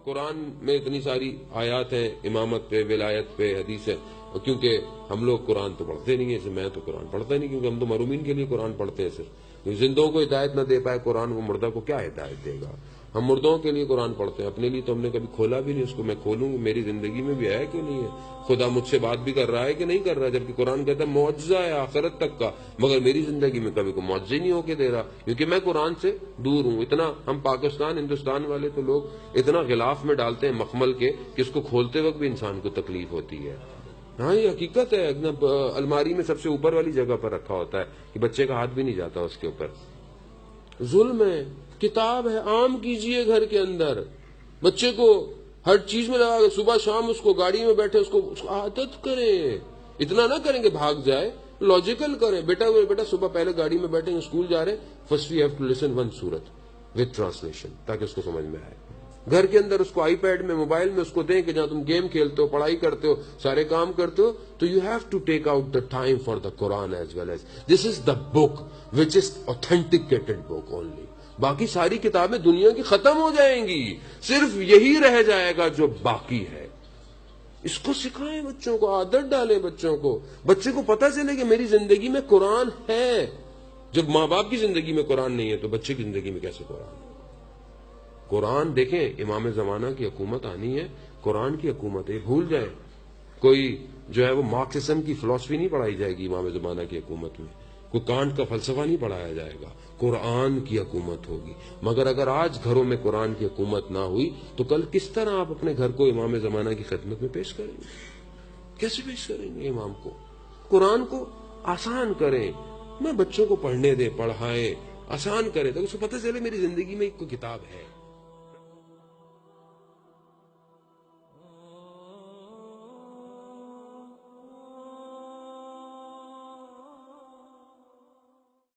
قرآن میں اتنی ساری آیات ہیں امامت پہ، ولایت پہ، حدیث ہے، کیونکہ ہم لوگ قرآن تو پڑھتے نہیں ہیں، میں تو قرآن پڑھتا نہیں، کیونکہ ہم تو محرومین کے لیے قرآن پڑھتے ہیں صرف۔ زندوں کو ہدایت نہ دے پائے قرآن، وہ مردہ کو کیا ہدایت دے گا؟ ہم مردوں کے لیے قرآن پڑھتے ہیں، اپنے لیے تو ہم نے کبھی کھولا بھی نہیں، اس کو میں کھولوں گا، میری زندگی میں بھی ہے کہ نہیں ہے؟ خدا مجھ سے بات بھی کر رہا ہے کہ نہیں کر رہا؟ جبکہ قرآن کہتا ہے معجزہ ہے آخرت تک کا، مگر میری زندگی میں کبھی کوئی معجزہ نہیں ہو کے دے رہا، کیونکہ میں قرآن سے دور ہوں۔ اتنا ہم پاکستان ہندوستان والے تو لوگ اتنا غلاف میں ڈالتے ہیں مخمل کے کہ اس کو کھولتے وقت بھی انسان کو تکلیف ہوتی ہے۔ ہاں یہ حقیقت ہے، الماری میں سب سے اوپر والی جگہ پر رکھا ہوتا ہے کہ بچے کا ہاتھ بھی نہیں جاتا اس کے اوپر۔ ظلم ہے، کتاب ہے، عام کیجئے گھر کے اندر، بچے کو ہر چیز میں لگا، صبح شام اس کو گاڑی میں بیٹھے اس کو عادت کریں، اتنا نہ کریں کہ بھاگ جائے، لاجیکل کریں۔ بیٹا صبح پہلے گاڑی میں بیٹھیں، اسکول جا رہے، first we have to listen one سورت وتھ ٹرانسلیشن، تاکہ اس کو سمجھ میں آئے۔ گھر کے اندر اس کو آئی پیڈ میں، موبائل میں اس کو دیں کہ جہاں تم گیم کھیلتے ہو، پڑھائی کرتے ہو، سارے کام کرتے ہو، تو you have to take out the time for the Quran as well as this is the book which is authenticated book only. باقی ساری کتابیں دنیا کی ختم ہو جائیں گی، صرف یہی رہ جائے گا جو باقی ہے۔ اس کو سکھائیں، بچوں کو عادت ڈالیں، بچوں کو، بچے کو پتہ چلے کہ میری زندگی میں قرآن ہے۔ جب ماں باپ کی زندگی میں قرآن نہیں ہے تو بچے کی زندگی میں کیسے قرآن ہے؟ قرآن دیکھیں، امام زمانہ کی حکومت آنی ہے، قرآن کی حکومت ہے، بھول جائے کوئی جو ہے وہ مارکسزم کی فلسفی نہیں پڑھائی جائے گی امام زمانہ کی حکومت میں، کوئی کانٹ کا فلسفہ نہیں پڑھایا جائے گا، قرآن کی حکومت ہوگی۔ مگر اگر آج گھروں میں قرآن کی حکومت نہ ہوئی تو کل کس طرح آپ اپنے گھر کو امام زمانہ کی خدمت میں پیش کریں گے؟ کیسے پیش کریں گے امام کو؟ قرآن کو آسان کریں، میں بچوں کو پڑھنے دیں، پڑھائیں، آسان کریں، تو اس کو پتہ چلے میری زندگی میں ایک کوئی کتاب ہے۔